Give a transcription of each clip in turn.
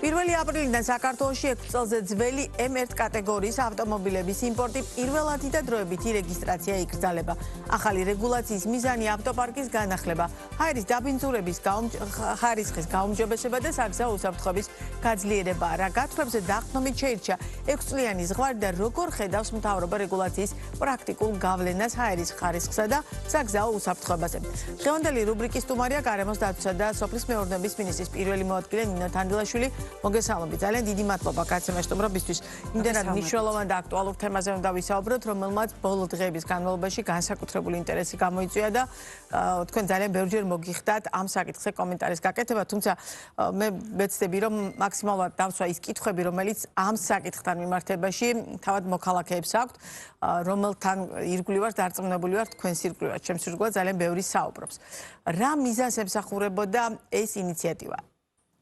1 აპრილიდან საქართველოში 6 წელზე ძველი M1 კატეგორიის ავტომობილების იმპორტი პირველადი და დროებითი რეგისტრაცია იკრძალება. ახალი რეგულაციის მიზანი ავტოპარკის განახლება, ჰაერის დაბინძურების ხარისხის გაუმჯობესება და საგზაო უსაფრთხოების გაძლიერებაა. რა გათხრებზე დაყრდნობით შეირჩა 6 წლიანი ზღვარი და როგორ ხედავს მთავრობა რეგულაციის პრაქტიკულ გავლენას ჰაერის ხარისხსა და საგზაო უსაფრთხოებაზე. დღევანდელი რუბრიკის სტუმარია გარემოს დაცვისა და სოფლის მეურნეობის მინისტრის პირველი მოადგილე ნინო თანდილაშვილი. მოგესალმებით. ძალიან დიდი მადლობა კაცემ სტუმრობისთვის. იმდენად მნიშვნელოვან და აქტუალურ თემაზე უნდა ვისაუბროთ, რომელმაც ბოლო დღეების განმავლობაში განსაკუთრებული ინტერესი გამოიწვია და თქვენ ძალიან ბევრჯერ მოგიხდათ ამ საკითხზე კომენტარის გაკეთება, თუმცა მე ვეცდები, რომ მაქსიმალურად დავსვა ის კითხვები, რომელიც ამ საკითხთან მიმართებაში თავად მოქალაქეებს აქვთ, რომელთან ირგვლივ ვართ, დარწმუნებული ვართ, თქვენს ირგვლივ, ჩემს ირგვლივ ძალიან ბევრი საუბრობს. რა მიზანს ემსახურებოდა ეს ინიციატივა?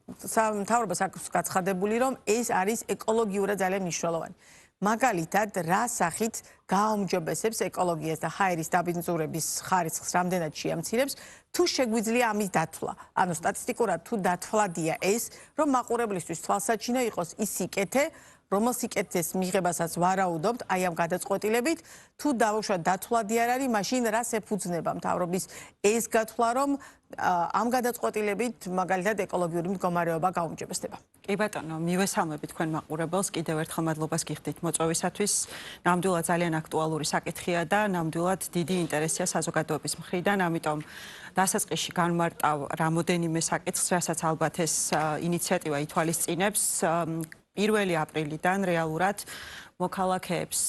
მთავრობას აქვს გაცხადებული, რომ ეს არის ეკოლოგიურად ძალიან მნიშვნელოვანი. მაგალითად, რა სახით გააუმჯობესებს ეკოლოგიას და ჰაერის დაბინძურების ხარისხს რამდენად შეამცირებს, თუ შეგვიძლია ამის დათვლა. ანუ სტატისტიკურად თუ დათვლადია ეს, რომ მაყურებლისთვის თვალსაჩინო იყოს ის სიკეთე, რომელ სიკეთეს მიღებასაც ვარაუდობთ, აი ამ გადაწყვეტილებით, თუ დავუშვათ დათვლადი არ არის, მაშინ რას ეფუძნება მთავრობის ეს გათვლა, რომ ამ გადაწყვეტილებით მაგალითად ეკოლოგიური მდგომარეობა გაუმჯობესდება. კი ბატონო, მივესალმებით თქვენ მაყურებელს, კიდევ ერთხელ მადლობას გიხდით მოწვევისათვის. ნამდვილად ძალიან აქტუალური საკითხია და ნამდვილად დიდი ინტერესია საზოგადოების მხრიდან, ამიტომ დასაწყისში განმარტავ რამოდენიმე საკითხს, რასაც ალბათ ეს ინიციატივა ითვალისწინებს. 1 აპრილიდან რეალურად მოქალაქეებს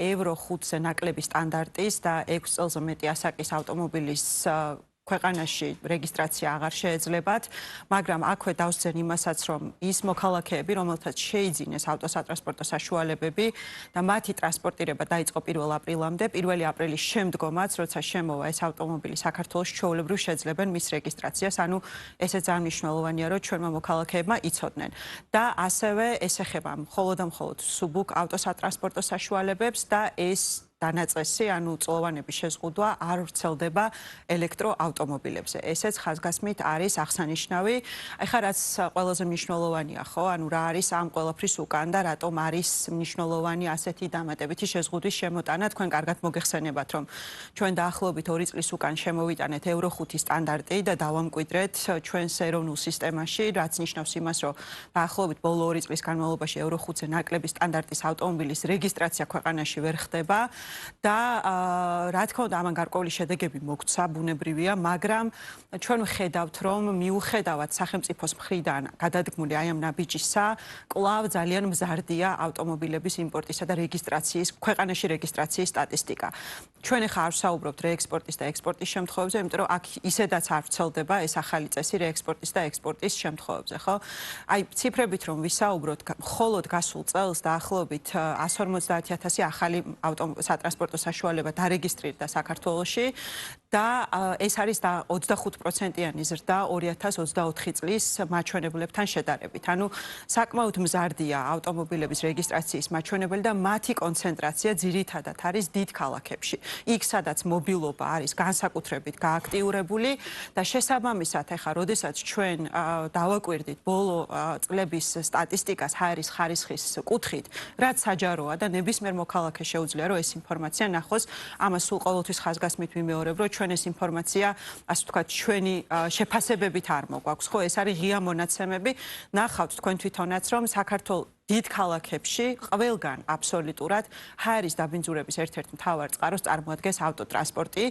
ევრო 5-ზე ნაკლები სტანდარტის და 6 წელზე მეტი ასაკის ავტომობილის ქვეყანაში რეგისტრაცია აღარ შეეძლებათ, მაგრამ აქვე დავსძენ იმასაც, რომ ის მოქალაქეები, რომელთაც შეიძინეს ავტოსატრანსპორტო საშუალებები და მათი ტრანსპორტირება დაიწყო 1 აპრილამდე, 1 აპრილის შემდგომაც, როცა შემოვა ეს ავტომობილი საქართველოს ჩვეულებრივ შეძლებენ მის რეგისტრაციას, ანუ ესე ძალიან მნიშვნელოვანია, რომ ჩვენმა მოქალაქეებმა იცოდნენ. და ასევე ეს ეხება მხოლოდ და მხოლოდ სუბუქ ავტოსატრანსპორტო საშუალებებს და ეს დანაწესი, ანუ წლოვანების შეზღუდვა არ ვრცელდება ელექტროავტომობილებზე. ესეც ხაზგასმით არის აღსანიშნავი. ეხლა რაც ყველაზე მნიშვნელოვანია, ხო? ანუ რა არის ამ ყველაფრის უკან და რატომ არის მნიშვნელოვანი ასეთი დამატებითი შეზღუდვის შემოტანა? თქვენ კარგად მოგეხსენებათ, რომ ჩვენ დაახლოებით 2 წლის უკან შემოვიტანეთ ევრო 5 სტანდარტი და დავამკვიდრეთ ჩვენს ეროვნულ სისტემაში, რაც ნიშნავს იმას, რომ დაახლოებით ბოლო 2 წლის განმავლობაში ევრო 5-ზე ნაკლები სტანდარტის ავტომობილის რეგისტრაცია ქვეყანაში ვერ ხდება. და რა თქმა უნდა ამან გარკვეული შედეგები მოგცა, ბუნებრივია, მაგრამ ჩვენ ვხედავთ, რომ მიუხედავად სახელმწიფოს მხრიდან გადადგმული აი ამ ნაბიჯისა, კვლავ ძალიან მზარდია ავტომობილების იმპორტისა და რეგისტრაციის, ქვეყანაში რეგისტრაციის სტატისტიკა. ჩვენ ახლა არ ვსაუბრობთ რეექსპორტის და ექსპორტის შემთხვევებზე, იმიტომ რომ აქ ისედაც არ ვრცელდება ეს ახალი წესი რეექსპორტის და ექსპორტის შემთხვევებზე, ხო? აი ციფრებით რომ ვისაუბროთ, მხოლოდ გასულ წელს დაახლოებით 150,000 ახალი სატრანსპორტო საშუალება დარეგისტრირდა საქართველოში და ეს არის 25%-იანი ზრდა 2024 წლის მაჩვენებლებთან შედარებით. ანუ საკმაოდ მზარდია ავტომობილების რეგისტრაციის მაჩვენებელი და მათი კონცენტრაცია ძირითადად არის დიდ ქალაქებში. იქ სადაც მობილობა არის განსაკუთრებით გააქტიურებული და შესაბამისად ახლა როდესაც ჩვენ დავაკვირდით ბოლო წლების სტატისტიკას ჰაერის ხარისხის კუთხით, რაც საჯაროა და ნებისმიერ მოქალაქეს შეუძლია რომ ეს ინფორმაცია ნახოს, ამას სულ ყოველთვის ხაზგასმით ვიმეორებ, რომ ჩვენ ეს ინფორმაცია, ასე ვთქვათ, ჩვენი შეფასებებით არ მოგვაქვს, ხო? ეს არის ღია მონაცემები. ნახავთ თქვენ თვითონაც, რომ საქართველოს დიდ ქალაქებში ყველგან აბსოლუტურად ჰაერის დაბინძურების ერთ-ერთ მთავარ წყაროს წარმოადგენს ავტოტრანსპორტი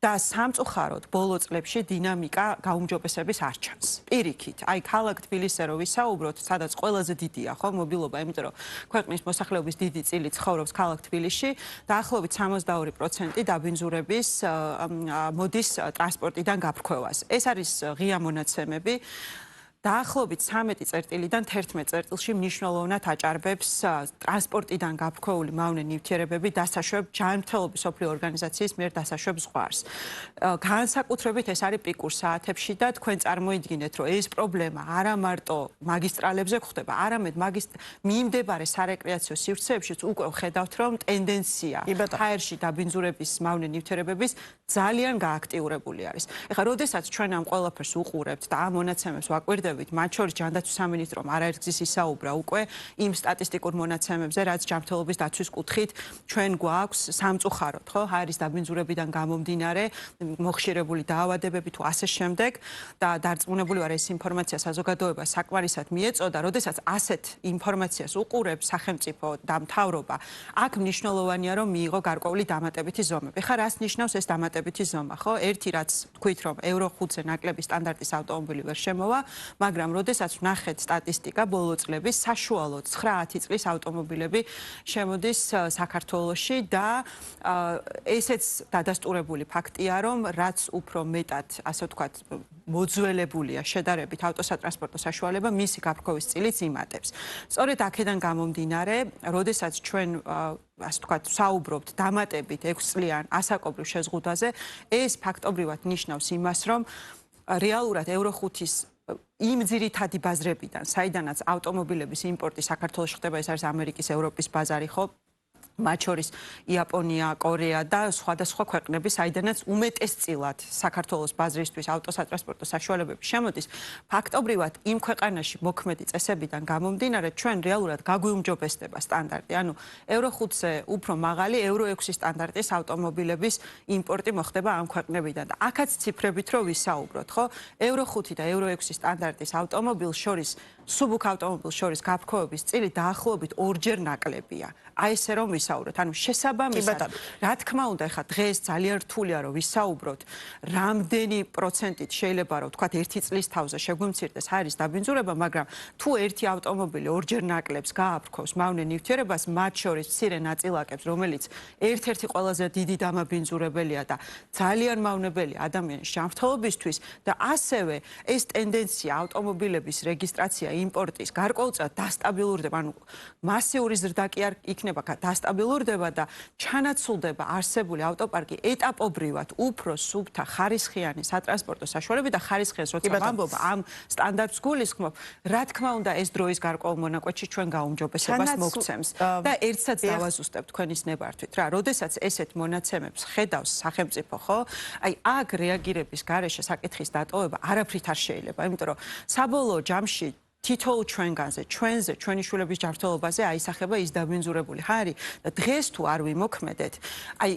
და სამწუხაროდ ბოლო წლებში დინამიკა გაუმჯობესების არ ჩანს. პირიქით, აი ქალაქ თბილისზე რო ვისაუბროთ, სადაც ყველაზე დიდია ხო მობილობა, იმიტომ რომ ქვეყნის მოსახლეობის დიდი წილი ცხოვრობს ქალაქ თბილისში, დაახლოებით 62% დაბინძურების მოდის ტრანსპორტიდან გაფრქვევას. ეს არის ღია მონაცემები. დაახლოებით 13 წერტილიდან 11 წერტილში მნიშვნელოვნად აჭარბებს ტრანსპორტიდან გაფრქვეული მავნე ნივთიერებები დასაშვებ ჯანმრთელობის მსოფლიო ორგანიზაციის მიერ დასაშვებ ზღვარს. განსაკუთრებით ეს არის პიკურ საათებში და თქვენ წარმოიდგინეთ, რომ ეს პრობლემა არა მარტო მაგისტრალებზე გვხდება, არამედ მიმდებარე სარეკრეაციო სივრცეებშიც უკვე ვხედავთ, რომ ტენდენცია ჰაერში დაბინძურების მავნე ნივთიერებების ძალიან გააქტიურებული არის. ეხლა როდესაც ჩვენ ამ ყველაფერს უყურებთ და ამ მონაცემებს ვაკვირდებთ, განმავლობით, მათ შორის ჯანდაცვის სამინისტრომ არაერთგზის ისაუბრა უკვე იმ სტატისტიკურ მონაცემებზე, რაც ჯანმრთელობის დაცვის კუთხით ჩვენ გვაქვს სამწუხაროდ, ხო? არის დაბინძურებიდან გამომდინარე, მოხშირებული დაავადებები თუ ასე შემდეგ და დარწმუნებული ვარ ეს ინფორმაცია საზოგადოებას საკმარისად მიეწოდა, როდესაც ასეთ ინფორმაციას უყურებს სახელმწიფო და მთავრობა, აქ მნიშვნელოვანია რომ მიიღო გარკვეული დამატებითი ზომები. ხა რას ნიშნავს ეს დამატებითი ზომა, ხო? ერთი რაც თქვით რომ Euro 5-ზე ნაკლები სტანდარტის ავტომობილი ვერ შემოვა, მაგრამ როდესაც ვნახეთ სტატისტიკა ბოლო წლების საშუალოდ 9-10 წლის ავტომობილები შემოდის საქართველოში და ესეც დადასტურებული ფაქტია, რომ რაც უფრო მეტად, ასე ვთქვათ, მოძველებულია შედარებით ავტოსატრანსპორტო საშუალება, მისი გაფრქვევის წილიც იმატებს. სწორედ აქედან გამომდინარე, როდესაც ჩვენ ასე ვთქვათ, საუბრობთ დამატებით 6 წლიან ასაკობრივ შეზღუდვაზე, ეს ფაქტობრივად ნიშნავს იმას, რომ რეალურად Euro 5-ის იმ ძირითადი ბაზრებიდან, საიდანაც ავტომობილების იმპორტი საქართველოში ხდება, ეს არის ამერიკის, ევროპის ბაზარი, ხო? მათ შორის იაპონია, კორეა და სხვადასხვა ქვეყნები, საიდანაც უმეტესწილად საქართველოს ბაზრისთვის ავტოსატრანსპორტო საშუალებები შემოდის, ფაქტობრივად იმ ქვეყანაში მოქმედი წესებიდან გამომდინარე, ჩვენ რეალურად გაგვიუმჯობესდება სტანდარტი. ანუ Euro 5-ზე უფრო მაღალი Euro 6 სტანდარტის ავტომობილების იმპორტი მოხდება ამ ქვეყნებიდან. და აქაც ციფრებით რო ვისაუბროთ, ხო? Euro 5 და Euro 6 სტანდარტის ავტომობილს შორის სუბუქ ავტომობილს შორის გაფრქვევების წილი დაახლოებით 2-ჯერ ნაკლებია. აი ესე რომ ვისაუბროთ, ანუ შესაბამისად, რა თქმა უნდა, ეხლა დღეს ძალიან რთულია რომ ვისაუბროთ, რამდენი პროცენტით შეიძლება რომ ვთქვათ 1 წლის თავზე შეგვიმცირდეს ჰაერის დაბინძურება, მაგრამ თუ ერთი ავტომობილი 2-ჯერ ნაკლებს გააფრქვევს მავნე ნივთიერებას, მათ შორის მცირე ნაწილაკებს, რომელიც ერთ-ერთი ყველაზე დიდი დამაბინძურებელია და ძალიან მავნებელია ადამიანის ჯანმრთელობისთვის და ასევე ეს ტენდენცია ავტომობილების რეგისტრაცია იმპორტის გარკვეულწილად დასტაბილურდება, ანუ მასიური ზრდა კი არ იქნება დასტაბილურდება და ჩანაცვლდება არსებული ავტოპარკი ეტაპობრივად უფრო სუფთა ხარისხიანი სატრანსპორტო საშუალებები და ხარისხიანს როცა ვამბობ ამ სტანდარტს გულისხმობ, რა თქმა უნდა ეს დროის გარკვეულ მონაკვეთში ჩვენ გაუმჯობესებას მოგცემს და ერთსაც დავაზუსტებ თქვენის ნებართვით რა, როდესაც ესეთ მონაცემებს ხედავს სახელმწიფო, ხო? აი აქ რეაგირების გარეშე საკითხის დატოვება არაფრით არ შეიძლება, იმიტომ რომ საბოლოო ჯამში თითოეულ ჩვენგანზე, ჩვენზე, ჩვენი შვილების ჯანმრთელობაზე აისახება ის დაბინძურებული ჰაერი და დღეს თუ არ ვიმოქმედეთ, აი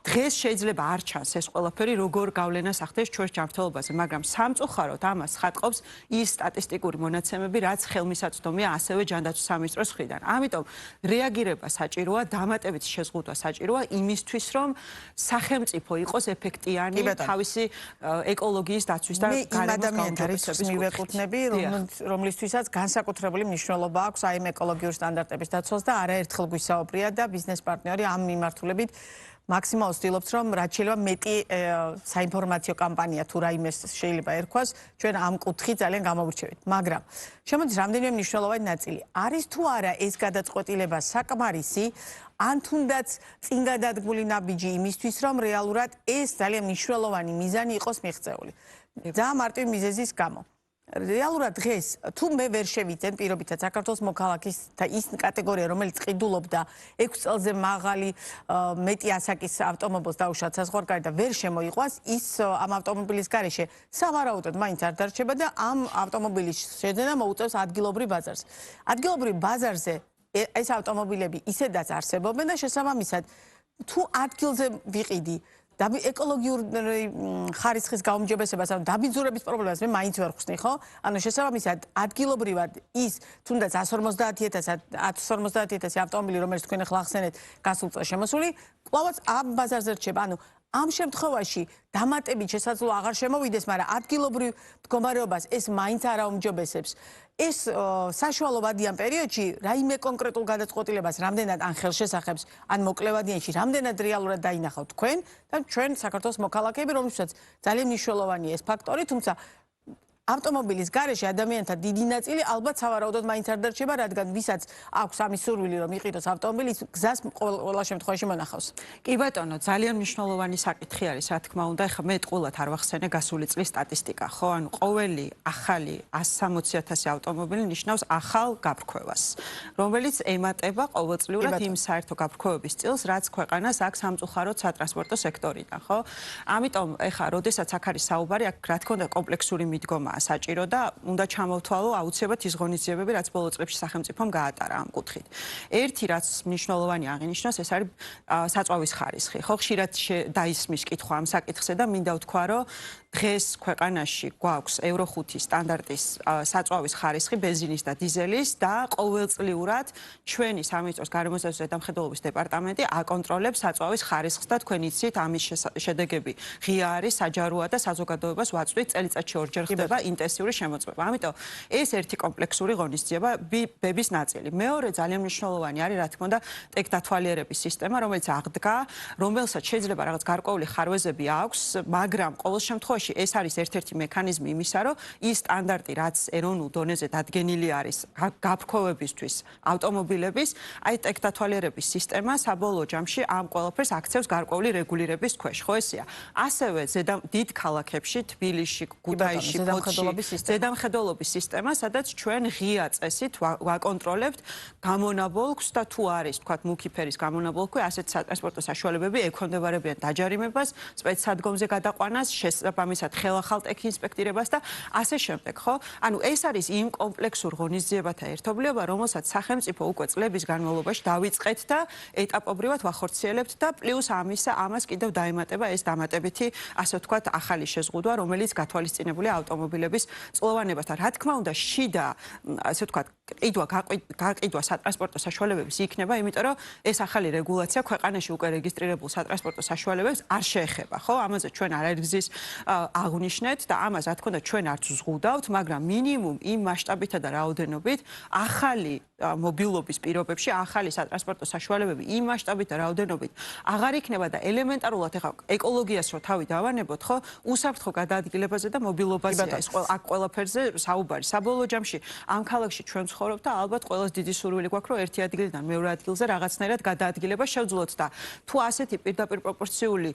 დღეს შეიძლება არ ჩანს ეს ყველაფერი როგორ გავლენას ახდენს ჩვენს ჯანმრთელობაზე, მაგრამ სამწუხაროდ ამას ხატყობს ის სტატისტიკური მონაცემები, რაც ხელმისაწვდომია ასევე ჯანდაცვის სამინისტროს მხრიდან. ამიტომ რეაგირება საჭიროა, დამატებითი შეზღუდვა საჭიროა იმისთვის, რომ სახელმწიფო იყოს ეფექტიანი თავისი ეკოლოგიის დაცვის და გარემოს გაუმჯობესების მივეკუთვნები, რომლისთვის განსაკუთრებული მნიშვნელობა აქვს აი ამ ეკოლოგიური სტანდარტების დაცვას და არაერთხელ გვისაუბრია და ბიზნეს პარტნიორი ამ მიმართულებით მაქსიმალურად ვცდილობთ, რომ რაც შეიძლება მეტი საინფორმაციო კამპანია თუ რაიმე შეიძლება ერქვას, ჩვენ ამ კუთხით ძალიან გამოვრჩევით. მაგრამ შემოდის რამდენიმე მნიშვნელოვანი ნაწილი. არის თუ არა ეს გადაწყვეტილება საკმარისი, ან თუნდაც წინ გადადგმული ნაბიჯი იმისთვის, რომ რეალურად ეს ძალიან მნიშვნელოვანი მიზანი იყოს მიღწეული. ძალიან მარტივი მიზეზის გამო. რეალურად დღეს თუ მე ვერ შევიძენ პირობითად საქართველოს მოქალაქის და ის კატეგორია რომელიც ყიდულობდა 6 წელზე მაღალი მეტი ასაკის ავტომობილს დაუშვათ საზღვარგარეთ და ვერ შემოიყვანს ის ამ ავტომობილის გარეშე სავარაუდოდ მაინც არ დარჩება და ამ ავტომობილის შეძენა მოუწევს ადგილობრივ ბაზარს. ადგილობრივ ბაზარზე ეს ავტომობილები ისედაც არსებობენ და შესაბამისად თუ ადგილზე ვიყიდი და ეკოლოგიურ ხარისხის გაუმჯობესებას, ანუ დაბინძურების პრობლემას მე მაინც ვერ ხსნი, ხო? ანუ შესაბამისად ადგილობრივად ის თუნდაც 150.000 ავტომობილი, რომელიც თქვენ ახლა ახსენეთ, გასულ წელს შემოსული, კვლავაც ამ ბაზარზე რჩება. ანუ ამ შემთხვევაში დამატებით შესაძლოა აღარ შემოვიდეს, მაგრამ ადგილობრივ მდგომარეობას ეს მაინც არ აუმჯობესებს. ეს საშუალოვადიან პერიოდში რაიმე კონკრეტულ გადაწყვეტილებას რამდენად ან ხელშესახებს, ან მოკლევადიანში რამდენად რეალურად დაინახავთ თქვენ და ჩვენ საქართველოს მოქალაქეები, რომლითაც ძალიან მნიშვნელოვანია ეს ფაქტორი, თუმცა ავტომობილის გარეშე ადამიანთა დიდი ნაწილი ალბათ სავარაუდოდ მაინც არ დარჩება, რადგან ვისაც აქვს ამის სურვილი, რომ იყიდოს ავტომობილი, გზას ყველა შემთხვევაში მონახავს. კი ბატონო, ძალიან მნიშვნელოვანი საკითხი არის, რა თქმა უნდა, ეხლა მე ტყუილად არ ვახსენე გასული წლის სტატისტიკა, ხო? ანუ ყოველი ახალი 160.000 ავტომობილი ნიშნავს ახალ გაფრქვევას, რომელიც ემატება ყოველწლიურად იმ საერთო გაფრქვევების წილს, რაც ქვეყანას აქვს სამწუხაროდ სატრანსპორტო სექტორიდან, ხო? ამიტომ ეხლა, როდესაც აქ არის საუბარი, აქ რა თქმა უნდა კომპლექსური მიდგომა საჭირო და უნდა ჩამოვთვალო აუცილებლად ის ღონისძიებები, რაც ბოლო წლებში სახელმწიფომ გაატარა ამ კუთხით. ერთი რაც მნიშვნელოვანი აღინიშნოს, ეს არის საწვავის ხარისხი. ხო, ხშირად დაისმის კითხვა ამ საკითხზე და მინდა ვთქვა, რომ დღეს ქვეყანაში გვაქვს ევრო 5 სტანდარტის საწვავის ხარისხი ბენზინის და დიზელის და ყოველწლიურად ჩვენი სამინისტროს გარემოსდაცვის და ზედამხედველობის დეპარტამენტი აკონტროლებს საწვავის ხარისხს და თქვენ იცით ამის შედეგები ღია არის, საჯაროა და საზოგადოებას ვაწვდით წელიწადში ორჯერ ხდება ინტენსიური შემოწმება. ამიტომ ეს ერთი კომპლექსური ღონისძიება ბების ნაწილი. მეორე ძალიან მნიშვნელოვანი არის რა თქმა უნდა ტექდათვალიერების სისტემა, რომელიც აღდგა, რომელსაც შეიძლება რაღაც გარკვეული ხარვეზები აქვს, მაგრამ ყოველ შემთხვევაში ეს არის ერთ-ერთი მექანიზმი იმისა, რომ ის სტანდარტი, რაც ეროვნულ დონეზე დადგენილი არის გაფრქვევებისთვის ავტომობილების, აი ტექდათვალიერების სისტემა საბოლოო ჯამში ამ ყველაფერს აქცევს გარკვეული რეგულირების ქვეშ. ხო ესეა. ასევე დიდ ქალაქებში, თბილისში, ქუთაისში, ფოთში, ზედამხედველობის სისტემა, სადაც ჩვენ ღია წესით ვაკონტროლებთ გამონაბოლქვს და თუ არის, თქვათ, მუქი ფერის გამონაბოლქვი, ასეთ სატრანსპორტო საშუალებები ექვემდებარებიან დაჯარიმებას, სპეცსადგომზე გადაყვანას, შესაბამისად ხელახალ ტექინსპექტირებას და ასე შემდეგ, ხო? ანუ ეს არის იმ კომპლექსურ ღონისძიებათა ერთობლიობა, რომელსაც სახელმწიფო უკვე წლების განმავლობაში დავიწყეთ და ეტაპობრივად ვახორციელებთ და პლუს ამას კიდევ დაემატება ეს დამატებითი, ასე ვთქვათ, ახალი შეზღუდვა, რომელიც გათვალისწინებულია ავტომობილების წყლოვანებასთან. რა თქმა უნდა, შიდა, ასე ვთქვათ, გაყიდვა სატრანსპორტო საშუალებების იქნება, იმიტომ რომ ეს ახალი რეგულაცია ქვეყანაში უკვე რეგისტრირებულ სატრანსპორტო საშუალებებს არ შეეხება, ხო? ამაზე ჩვენ არაერთგზის აღნიშნეთ და ამას რა თქმა უნდა ჩვენ არც ვზღუდავთ, მაგრამ მინიმუმ იმ მასშტაბითა და რაოდენობით ახალი მობილობის პირობებში ახალი სატრანსპორტო საშუალებები იმ მასშტაბით და რაოდენობით აღარ იქნება და ელემენტარულად ეხლა ეკოლოგიას რო თავი დავანებოთ, ხო? უსაფრთხო გადაადგილებაზე და მობილობაზეა ეს აქ ყველაფერზე საუბარი. საბოლოო ჯამში ამ ქალაქში ჩვენ ვცხოვრობთ და ალბათ ყველას დიდი სურვილი გვაქვს, რომ ერთი ადგილიდან მეორე ადგილზე რაღაცნაირად გადაადგილება შევძლოთ და თუ ასეთი პირდაპირ პროპორციული,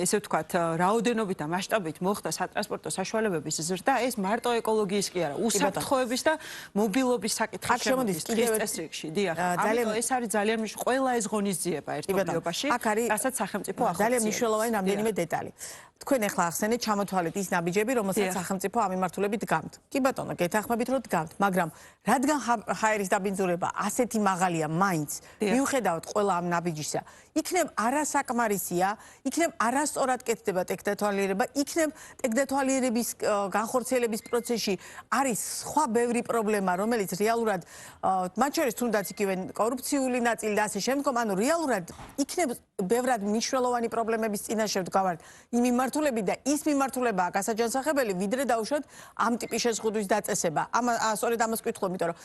ესე ვთქვათ, რაოდენობით და მასშტაბით მოხდა სატრანსპორტო საშუალებების ზრდა, ეს მარტო ეკოლოგიის კი არა, უსაფრთხოების და მობილობის საკითხი შემოდის წესრიგში. დიახ. ამიტომ ეს არის ძალიან ყველა ეს ღონისძიება ერთობლიობაში, რასაც სახელმწიფო ახორციელებს. ძალიან მნიშვნელოვანი რამდენიმე დეტალი. თქვენ ახლა ახსენეთ ჩამოთვალეთ ის ნაბიჯები, რომელსაც სახელმწიფო ამ მიმართულებით დგამთ. კი ბატონო, გეთანხმებით რომ დგამთ, მაგრამ რადგან ჰაერის დაბინძურება ასეთი მაღალია მაინც, მიუხედავად ყველა ამ ნაბიჯისა, იქნებ არასაკმარისია, იქნებ არასწორად კეთდება ტექდათვალიერება, იქნებ ტექდათვალიერების განხორციელების პროცესში არის სხვა ბევრი პრობლემა, რომელიც რეალურად მათ შორის თუნდაც იგივე კორუფციული ნაწილი და ასე შემდგომ, ანუ რეალურად იქნებ ბევრად მნიშვნელოვანი პრობლემების წინაშე ვდგავართ იმ მიმართულებით და ის მიმართულებაა გასაჯანსაღებელი, ვიდრე დაუშვათ ამ ტიპის შეზღუდვის დაწესება. სწორედ ამას ვკითხულობ, იმიტომ რომ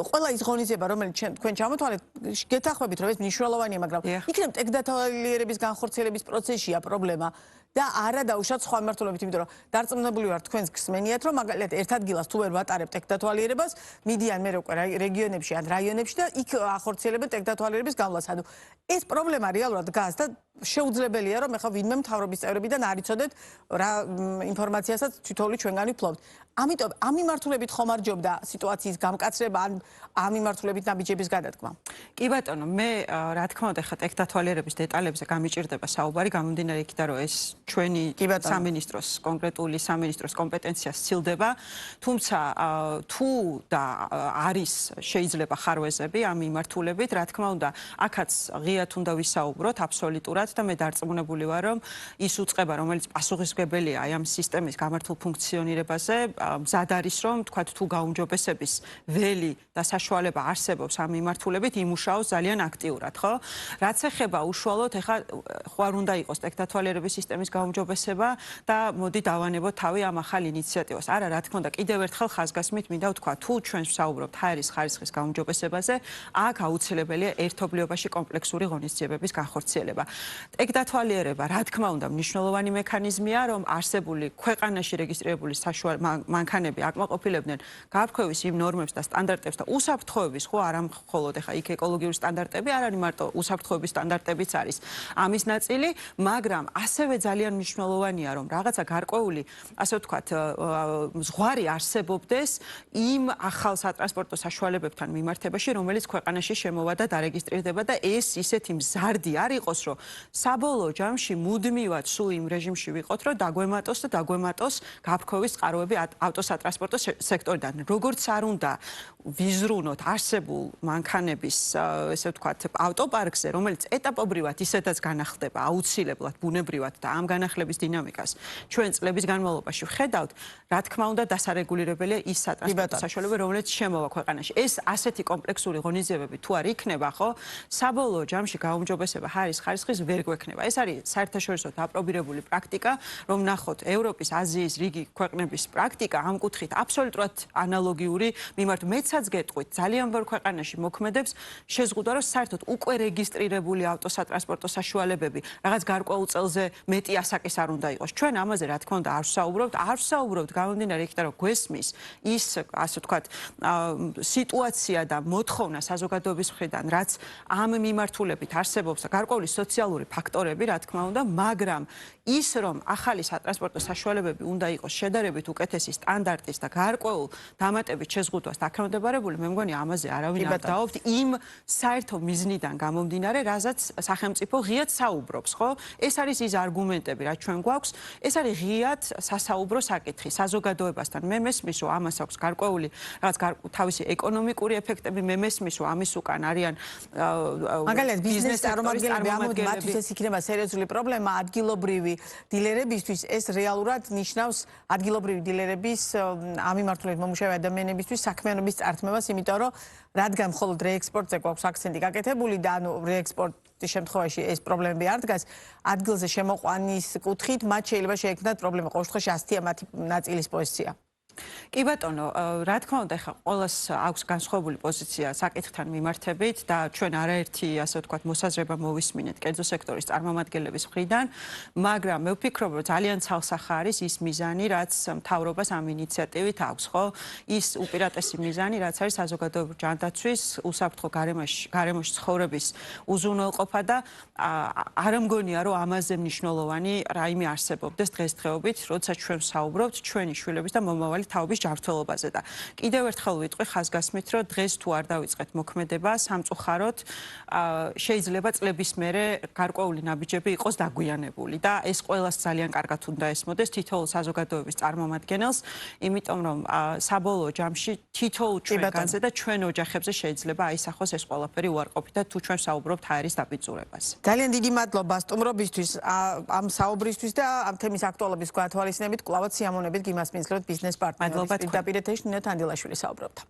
ყველა ის ღონისძიება, რომელიც თქვენ ჩამოთვალეთ, გეთანხმებით, რომ ეს მნიშვნელოვანია, მაგრამ იქნებ ტექდათვალიერების განხორციელების პროცესშია პრობლემა და არა დაუშვათ სხვა მიმართულებით, იმიტომ რომ დარწმუნებული ვარ თქვენს გსმენიათ, რომ მაგალითად ერთ ადგილას თუ ვერ ვატარებ ტექდათვალიერებას, მიდიან მე უკვე რეგიონებში ან რაიონებში და იქ ახორციელებენ ტექდათვალიერების გავლას. ანუ ეს პრობლემა რეალურად დგას და შეუძლებელია რომ ეხლა ვინმე მთავრობის წევრებიდან არ იცოდეთ რა ინფორმაციასაც თითოეული ჩვენგანი ვფლობთ. ამიტომ ამ მიმართულებით ხომ არ ჯობდა სიტუაციის გამკაცრება ან ამ მიმართულებით ნაბიჯების გადადგმა? კი ბატონო, მე რა თქმა უნდა ეხლა ტექდათვალიერების დეტალებზე გამიჭირდება საუბარი, გამომდინარე იქიდან რომ ეს ჩვენი სამინისტროს კონკრეტული სამინისტროს კომპეტენციას სცილდება, თუმცა თუ და არის შეიძლება ხარვეზები ამ მიმართულებით, რა თქმა უნდა, აქაც ღიად უნდა ვისაუბროთ აბსოლუტურად და მე დარწმუნებული ვარ, რომ ის უწყება, რომელიც პასუხისმგებელია აი ამ სისტემის გამართულ ფუნქციონირებაზე, მზად არის, რომ თქვათ თუ გაუმჯობესების ველი და საშუალება არსებობს ამ მიმართულებით, იმუშაოს ძალიან აქტიურად, ხო? რაც ეხება უშუალოდ, ეხლა ხوار უნდა იყოს ტექდათვალიერების სისტემის გაუმჯობესება და მოდი დავანებოთ თავი ამ ახალ ინიციატივას. არა, რა თქმა უნდა, კიდევ ერთხელ ხაზგასმით მინდა ვთქვა, თუ ჩვენ ვსაუბრობთ ჰაერის ხარისხის გაუმჯობესებაზე, აქ აუცილებელია ერთობლიობაში კომპლექსური ღონისძიებების განხორციელება. ტექდათვალიერება, რა თქმა უნდა, მნიშვნელოვანი მექანიზმია, რომ არსებული ქვეყანაში რეგისტრირებული მანქანები აკმაყოფილებდნენ გაფრქვევის იმ ნორმებს და სტანდარტებს და უსაფრთხოების, ხო, არა მხოლოდ ეხა იქ ეკოლოგიური სტანდარტები, არ არის მარტო უსაფრთხოების სტანდარტებიც არის ამის ნაწილი, მაგრამ ასევე ძალიან მნიშვნელოვანია, რომ რაღაცა გარკვეული, ასე ვთქვათ, ზღვარი არსებობდეს იმ ახალ სატრანსპორტო საშუალებებთან მიმართებაში, რომელიც ქვეყანაში შემოვა და დარეგისტრირდება და ეს ისეთი მზარდი არ იყოს, რომ საბოლოო ჯამში მუდმივად სულ იმ რეჟიმში ვიყოთ, რომ დაგვემატოს გაფრქვევის წყაროები ავტოსატრანსპორტო სექტორიდან. როგორც არ უნდა ვიზრუნოთ არსებულ მანქანების, ესე ვთქვათ, ავტოპარკზე, რომელიც ეტაპობრივად ისედაც განახლდება აუცილებლად, ბუნებრივად და ამ განახლების დინამიკას ჩვენ წლების განმავლობაში ვხედავთ, რა თქმა უნდა, დასარეგულირებელია ის სატრანსპორტო საშუალება, რომელიც შემოვა ქვეყანაში. ეს ასეთი კომპლექსური ღონისძიებები თუ არ იქნება, ხო, საბოლოო ჯამში გაუმჯობესება ჰაერის ხარისხის ვერ გვექნება. ეს არის საერთაშორისო დაპრობირებული პრაქტიკა, რომ ნახოთ ევროპის, აზიის რიგი ქვეყნების პრაქტიკა ამ კუთხით აბსოლუტურად ანალოგიური მიმართ. მეცაც გეტყვით, ძალიან ბევრ ქვეყანაში მოქმედებს შეზღუდვა, რომ საერთოდ უკვე რეგისტრირებული ავტოსატრანსპორტო საშუალებები რაღაც გარკვეულ წელზე მეტი ასაკის არ უნდა იყოს. ჩვენ ამაზე რა თქმა უნდა არ ვსაუბრობთ, გამომდინარე იქიდან, რომ გვესმის ის, ასე ვთქვათ, სიტუაცია და მოთხოვნა საზოგადოების მხრიდან, რაც ამ მიმართულებით არსებობს და გარკვეული სოციალური ფაქტორები, რა თქმა უნდა, მაგრამ ის, რომ ახალი სატრანსპორტო საშუალებები უნდა იყოს შედარებით უკეთესი სტანდარტის და გარკვეულ დამატებით შეზღუდვას დაქვემდებარებული, მე მგონი ამაზე არავინ არ დაობთ იმ საერთო მიზნიდან გამომდინარე, რაზეც სახელმწიფო ღიად საუბრობს, ხო? ეს არის ის არგუმენტები, რაც ჩვენ გვაქვს, ეს არის ღიად სასაუბრო საკითხი საზოგადოებასთან. მე მესმის, რომ ამას აქვს გარკვეული რაღაც თავისი ეკონომიკური ეფექტები, მე მესმის, რომ ამის უკან არიან მაგალითად ბიზნეს წარმომადგენლები ამბობენ, მათთვის ეს იქნება სერიოზული პრობლემა ადგილობრივი დილერებისთვის. ეს რეალურად ნიშნავს ადგილობრივი დილერების ამ მიმართულებით მომუშავე ადამიანებისთვის საქმიანობის წართმევას, იმიტომ რომ რადგან მხოლოდ რეექსპორტზე გვაქვს აქცენტი გაკეთებული და ანუ რეექსპორტის შემთხვევაში ეს პრობლემები არ დგას, ადგილზე შემოყვანის კუთხით მათ შეიძლება შეექმნათ პრობლემა. ყოველ შემთხვევაში ასთია მათი ნაწილის პოზიცია. კი ბატონო, რა თქმა უნდა, ხა ყოველს აქვს განსხვავებული პოზიცია საკითხთან მიმართებით და ჩვენ არაერთი, ასე ვთქვათ, მოსაზრება მოვისმინეთ კერძო სექტორის წარმომადგენლების მხრიდან, მაგრამ მე ვფიქრობ, რომ ძალიან ცალსახა არის ის მიზანი, რაც მთავრობას ამ ინიციატივით აქვს, ხო? ის უპირატესი მიზანი, რაც არის საზოგადოებრივი ჯანდაცვის, უსაფრთხო გარემოში ცხოვრების უზრუნველყოფა და არ მგონია, რომ ამაზე მნიშვნელოვანი რაიმე არსებობდეს დღესდღეობით, როცა ჩვენ ვსაუბრობთ ჩვენი შვილების და მომავალი თაობის ჯანმრთელობაზე და კიდევ ერთხელ ვიტყვი ხაზგასმით, რომ დღეს თუ არ დავიწყეთ მოქმედება სამწუხაროდ შეიძლება წლების მერე გარკვეული ნაბიჯები იყოს დაგვიანებული და ეს ყველას ძალიან კარგად უნდა ესმოდეს თითოეულ საზოგადოების წარმომადგენელს, იმიტომ რომ საბოლოო ჯამში თითოეულ ჩვენგანზე და ჩვენ ოჯახებზე შეიძლება აისახოს ეს ყველაფერი უარყოფითად თუ ჩვენ საუბრობთ ჰაერის დაბიძურებას. ძალიან დიდი მადლობა სტუმრობისთვის, ამ საუბრისთვის და ამ თემის აქტუალობის გაათვალისწინებით, კლავაც სიამოვნებით გიმასპინძლებთ ბიზნეს პარტნიორის. მადლობა თქვენ. პირდაპირ ეთერში ნინო თანდილაშვილი საუბრობდა.